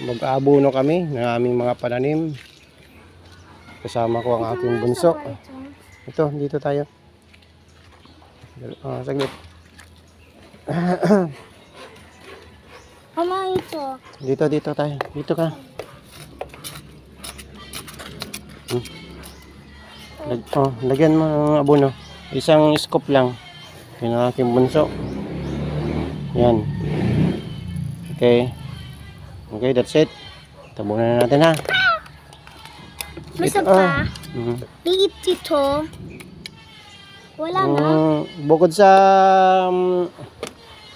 mag-aabono kami ng aming mga pananim. Kasama ko ang aking bunso. Ito, dito tayo. Saglit. Mama, ito. Dito tayo. Dito ka. Lagyan mo ng abono. Isang scoop lang. Yan ang aking bunso. Yan. Okay. Okay, that's it. Tabunan na natin ha. Masa pa? Liit ito. Wala na. Bukod sa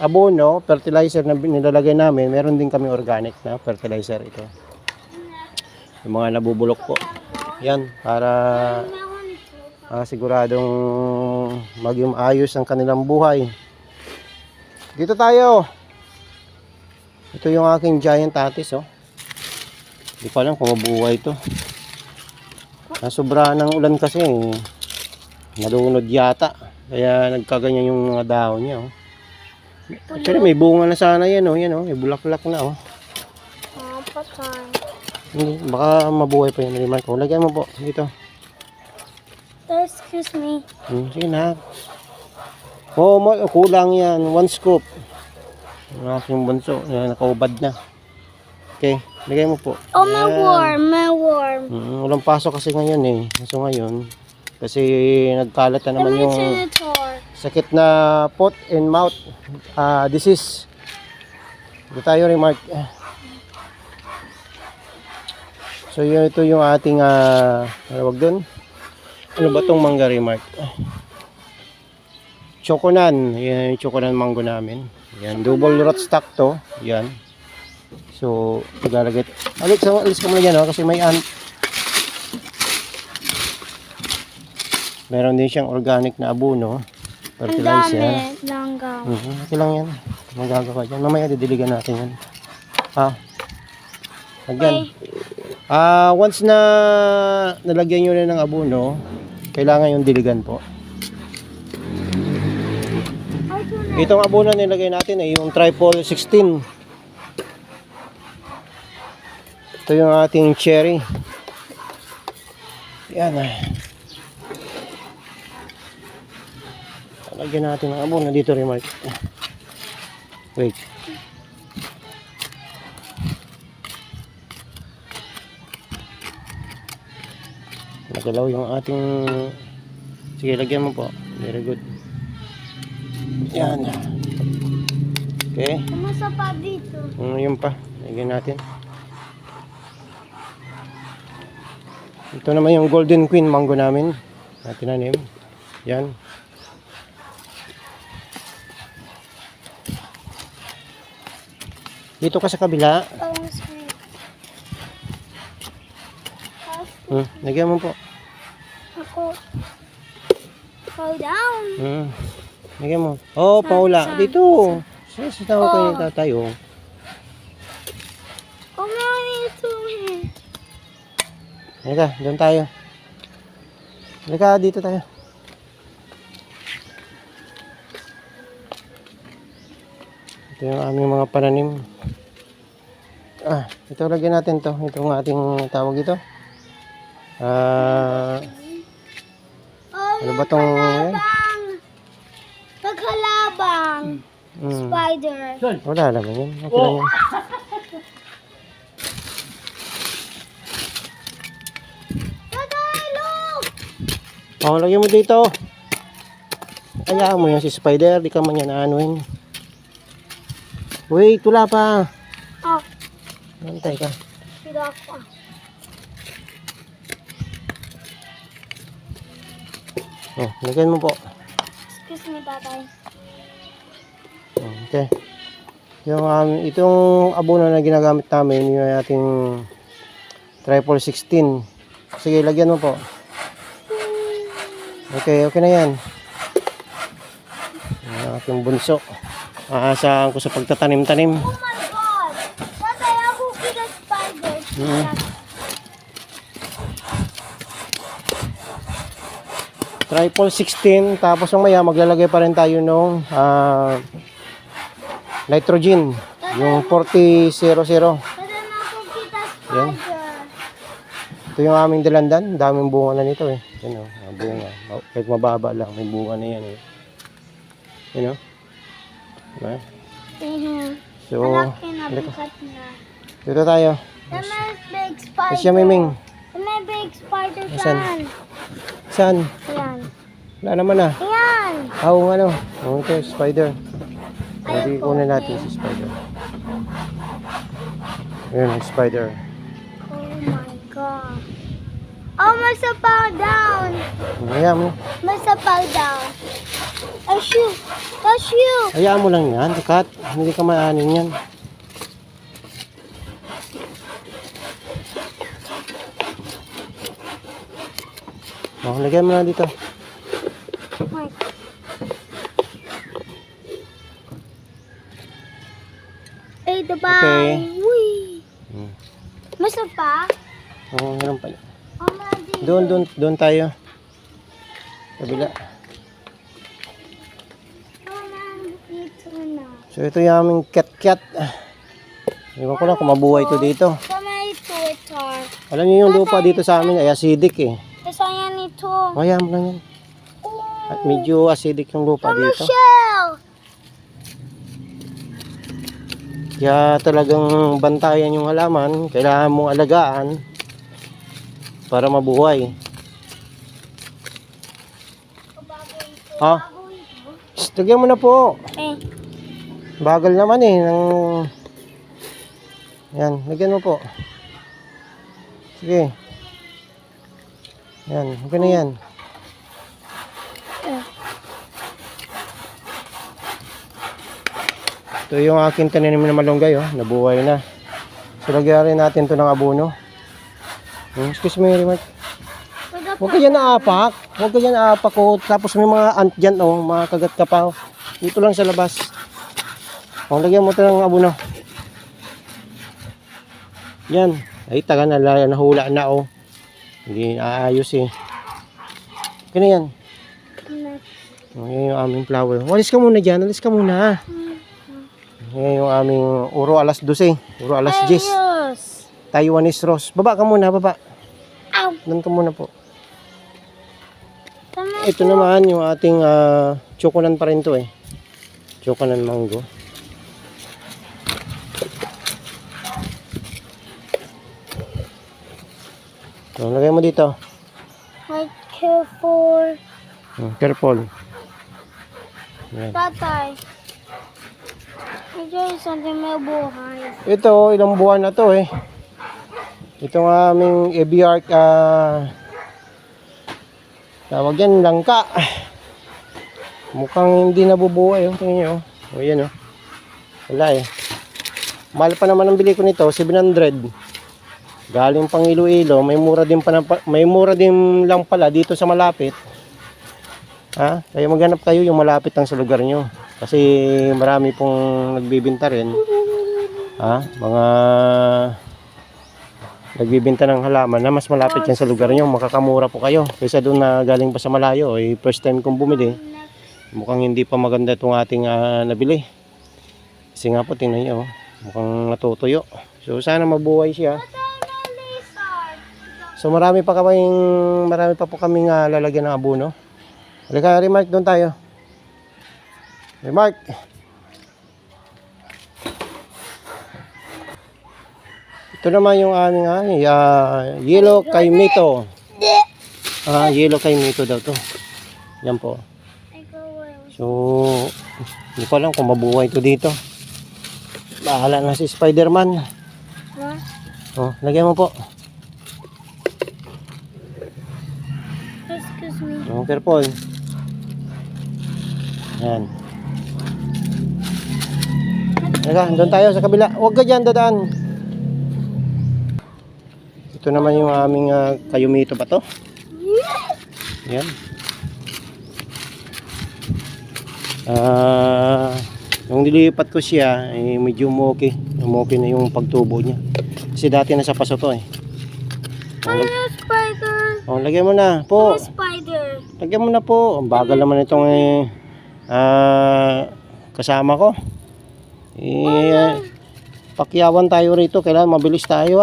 abono, fertilizer na nilalagay namin, meron din kami organic na fertilizer ito. Yung mga nabubulok po. Yan, para siguradong maging ayos ang kanilang buhay. Dito tayo. Ito yung aking giant tatis, oh. Hindi pa lang kung mabuhay ito. Nasobra ng ulan kasi, nalunod yata. Kaya nagkaganyan yung mga dahon niya, oh. Actually, may bunga na sana yan, oh. Yan, oh. May bulaklak na, oh. Patay. Hindi, baka mabuhay pa yan. Marco, lagyan mo po dito. Excuse me. Sige na. Oh, kulang yan. 1 scoop. Ang aking bunso. Nakaubad na. Okay, lagay mo po. Oh, may worm. May worm. Walang pasok kasi ngayon eh. So ngayon, kasi nagkalat na naman yung sakit na foot and mouth disease. Ito tayo, Remark. So yun, ito yung ating wag dun. Ano ba tong mangga, Remark? Choconan. Yan yung choconan mango namin. Yan, double rootstock to. Yan. So, ilalagay. Alis ka muna dyan, kasi may meron din siyang organic na abono. Fertilizer. Langgaw. Okay lang yan. Magagawa dyan. Mamaya didiligan natin yan. Again. Once na nalagyan nyo na ng abono, kailangan yung diligan po. Itong abono nilagay natin ay yung triple 16. Ito yung ating cherry. Yan. Lagyan natin ng abono dito, Remark. Wait. Nagalaw yung ating... Sige, lagyan mo po. Very good. Yan. Okay. Kumasa pa dito. Yun pa. Lagyan natin. Ito naman yung Golden Queen mango namin. Tinanim. Yan. Dito ka sa kabila. Lagyan mo po. Ako. Fall down. Lagyan mo. Oh, Paula. Dito. Sa tao kayo tatayo. Oh, meron ito. Halika, doon tayo. Halika, dito tayo. Ito yung aming mga pananim. Ito lagyan natin to. Ito ang ating tawag ito. Ano ba itong... Paghalabang. Spider. Wala naman yun. Okay lang yun. Lagyan mo dito. Hayaan mo yan si Spider. Di ka man yan aanuhin. Wait, wala pa. Nantay ka. Sila ako. Lagyan mo po. Excuse me, tatay. Okay. Yung itong abono na ginagamit namin, yung ating triple 16. Sige, lagyan mo po. Okay, okay na yan. Ang aking bunso. Aasahan ko sa pagtatanim-tanim. Oh my God! Tatay, ako kita spider. Triple 16. Tapos mamaya maglalagay pa rin tayo ng nitrogen. Yung 40-00. Tatay na ako Yan. spider. Ito yung aming dalandan. Daming bunga na nito eh. Yan o, bunga. Kahit mababa lang, may bunga na yan eh. Yan o. Diba? So, Malaki na, halika. bigat na. Dito tayo. May big spider. Kasi siya, Miming. May big spider Asan? dyan. Saan? Yan. Wala naman ah. Yan. Ano? Ito, spider. Hindi kunin natin si spider. Ayan, spider. Oh my God. Oh, may sapaw down. Hayaan mo. May sapaw down. Shoot. Shoot. Hayaan mo lang yan, Kat. Hindi ka maanin yan. Lagyan mo na dito. Ay, diba? Okay. Uy. Hmm. May sapa? Oo, meron pala. Oh, madi. Doon tayo. Kabila. Oh, nandito na. So, ito yung aming cat-cat. Ewan ko lang kung mabuhay ito dito. Sa may Twitter. Alam niyo yung lupa dito sa amin ay acidic eh. Kasi yan ito. Hayaan mo lang yan. Oh, At medyo acidic yung lupa dito. shell. Kaya talagang bantayan yung halaman. Kailangan mong alagaan para mabuhay. Ha? Shh, lagyan mo na po. Bagal naman eh. Yan, lagyan mo po. Sige. Yan, okay na yan. Ito yung aking tanim na malunggay, oh. Nabuhay na. So, lagyan rin natin ito ng abono. Excuse me, Remark. Huwag ka dyan naapak. Huwag ka dyan naapak, oh. Tapos may mga ant dyan, oh. Mga kagat ka pa, oh. Dito lang sa labas. Oh, lagyan mo ito ng abono. Yan. Ay, taga na, nahula na, oh. Hindi naayos, eh. Okay na yan. Oh, yan yung aming flower. Alis ka muna dyan. Alis ka muna. Yan yung aming uro alas 12. Uro alas 10. Taiwanese rose. Baba ka muna, baba. Ow. Doon ka muna po. Ito naman yung ating chokonan pa rin to eh. Chokonan mango. So, lagay mo dito. Like careful. Careful. Yan. Tatay. Ito yung something may buhay. Ito, ilang buwan na to eh. Itong aming ABR tawag yan, langka. Mukhang hindi nabubuhay. Oh. Tingnan nyo. Oh, yan oh. Wala eh. Mahal pa naman ang bili ko nito, 700. Galing pang Iloilo, may mura din lang pala dito sa malapit. Ha? Kaya maghanap kayo yung malapit lang sa lugar nyo. Kasi marami pong nagbibinta rin. Ha? Mga nagbibinta ng halaman na mas malapit yan sa lugar nyo. Makakamura po kayo. Kaysa doon na galing pa sa malayo. Eh, first time kong bumili. Mukhang hindi pa maganda itong ating nabili. Kasi nga po, tingnan nyo. Mukhang natutuyo. So sana mabuhay siya. So marami pa po kaming lalagyan ng abono. Halika, Remark, doon tayo. Remark. Ito naman yung aming yellow kaimito. Yellow kaimito daw to. Yan po. So, hindi ko alam kung mabuhay ito dito. Bahala na si Spider-Man. Oh, lagyan mo po. Excuse me. Oh, careful. Yan. Teka, doon tayo sa kabila. Huwag ka dyan, dadaan. Ito naman yung aming kayumito pa to. Yan. Nung nilipat ko siya, medyo umoke na yung pagtubo niya. Kasi dati nasa paso to eh. Ano spider? Oh, lagyan mo na po. Spider. Lagyan mo na po. Ang bagal naman itong kasama ko. Pakyawan tayo rito. Kailangan mabilis tayo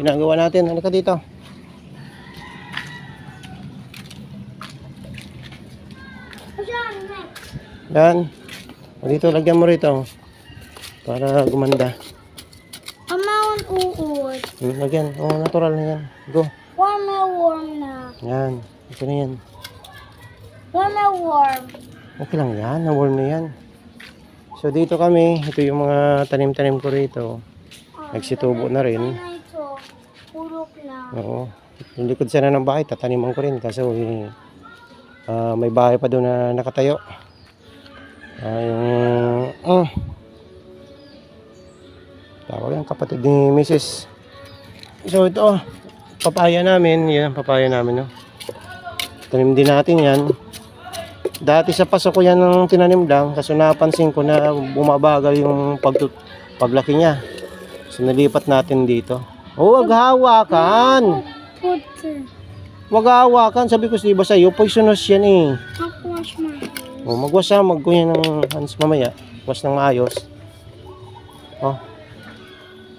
ginagawa natin. Halika dito. Ayan, next. Yan. O, dito, lagyan mo rito. Para gumanda. Amount uod. Lagyan. Oh, natural na yan. Go. Warm na. Yan. Ito na yan. Warm. Okay lang yan. Na-warm na yan. So, dito kami. Ito yung mga tanim-tanim ko rito. Nagsitubo na rin. Ito, purok na. Oo. Yung likod sana ng bahay, tataniman ko rin. Kaso, may bahay pa doon na nakatayo. Tawag yung kapatid ni Mrs. So, ito, papaya namin. Yan, papaya namin, no? Tanim din natin yan. Dati sa paso ko yan ng tinanim lang. Kaso napansin ko na bumabagal yung paglaki niya. So, nalipat natin dito. Oh, wag hawakan. Puti. Wag hawakan. Sabi ko, diba sa'yo, poisonous yan eh. Wash my hands. Oh, magwas ha. Magkunya ng hands mamaya. Wash ng maayos. Oh.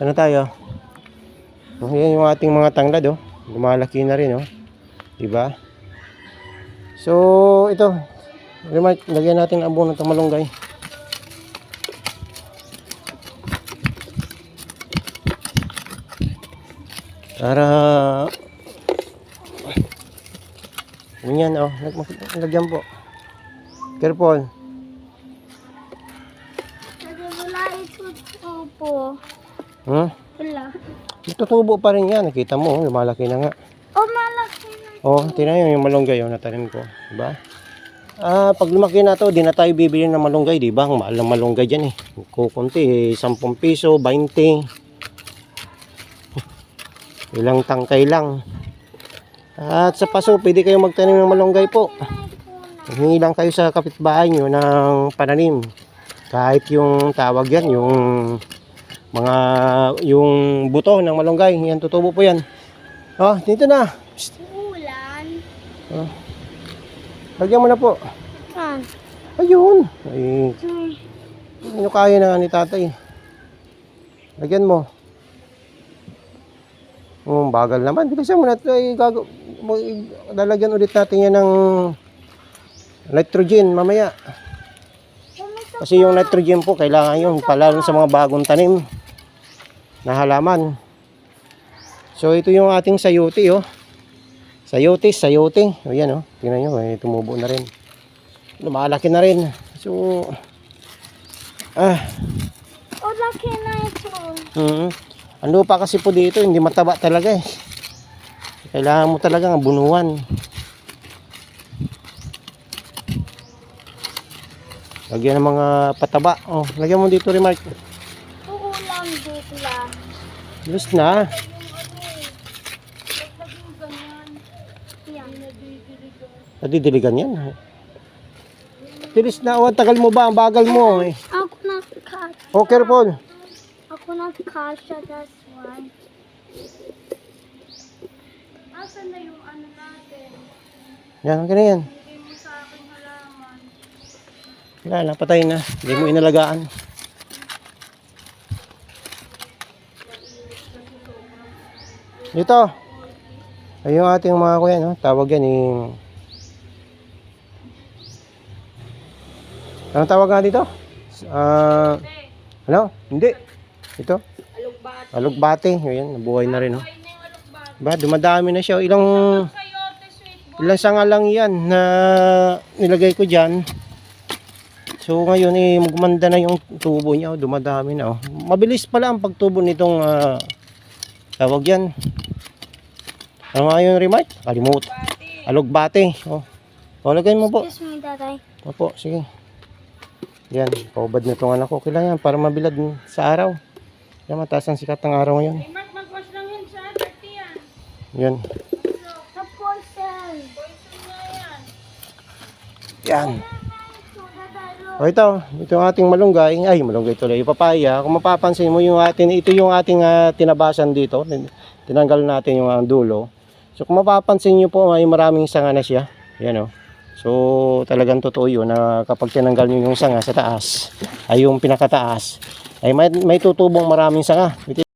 Ano tayo? Oh, yan yung ating mga tanglad, oh. Lumalaki na rin, oh. Diba? So, ito. Remark, lagyan natin ang abono ng malunggay. Para ganyan, oh. Lagyan po. Careful. Wala ito po. Wala. Tutubo pa rin yan. Nakita mo, oh, lumalaki na nga. Oh, malaki na. Oh, tingnan yung malunggay, oh, natanim ko. Diba? Pag lumaki na to, di na tayo bibili ng malunggay, diba? Ang mahal ng malunggay dyan eh. Kukunti, 10 piso, 20. Ilang tangkay lang. At sa paso, pwede kayo magtanim ng malunggay po. Hingi lang kayo sa kapitbahay nyo ng pananim. Kahit yung tawag yan, yung buto ng malunggay, yan, tutubo po yan. Oh, dito na. Ulan. Oh. Lagyan mo na po. Saan? Ayun. Ay, ano kaya na nga ni tatay. Lagyan mo. Bagal naman. Bilisan mo na ito. Lalagyan ulit natin yan ng nitrogen mamaya. Kasi yung nitrogen po, kailangan yun. Palalo sa mga bagong tanim na halaman. So, ito yung ating sayote, oh. Sayote. O yan, oh. Tingnan nyo, may tumubo na rin. Lumalaki na rin. So, Oh, laki na ito. Ang lupa kasi po dito, hindi mataba talaga eh. Kailangan mo talaga ng bunuan. Lagyan ng mga pataba. Oh, lagyan mo dito, Remark. Uulan dito lang. Just na. Nadidiligan yan. Bilis na. Oh, tagal mo ba? Ang bagal mo eh. Ako na kasha. Oh, careful. Ako na kasha, that's why. Asan na yung ano natin? Yan, okay na yan. Hindi mo sa aking halaman. Wala na, patay na. Hindi mo inalagaan. Dito. Ay yung ating mga kuya, no? Tawag yan yung... Anong tawag nga dito? Ano? Hindi. Ito? Alugbate. Ayan, nabuhay na rin, no? Ba, dumadami na siya. Ilang sanga lang yan na nilagay ko dyan. So ngayon magmanda na yung tubo niya, dumadami na. Mabilis pala ang pagtubo nitong tawag yan. Ano nga yung remark? Kalimut. Alugbate. Lagay mo po. Excuse me, tatay. Opo, sige. Yan, paubad na itong anak ko. Kailangan para mabilad sa araw. Yan, mataas ang sikat ng araw ngayon. Mag-wash lang yun siya, 30 yan. Yan. Sa poison. Yan. Ito ang ating malunggay. Ay, malunggay tuloy. Papaya. Kung mapapansin mo ito yung ating tinabasan dito. Tinanggal natin yung dulo. So kung mapapansin nyo po, may maraming sanga na siya. Yan, So talagang totoo yun na kapag tinanggal nyo yung sanga sa taas, ay yung pinakataas, ay may tutubong maraming sanga.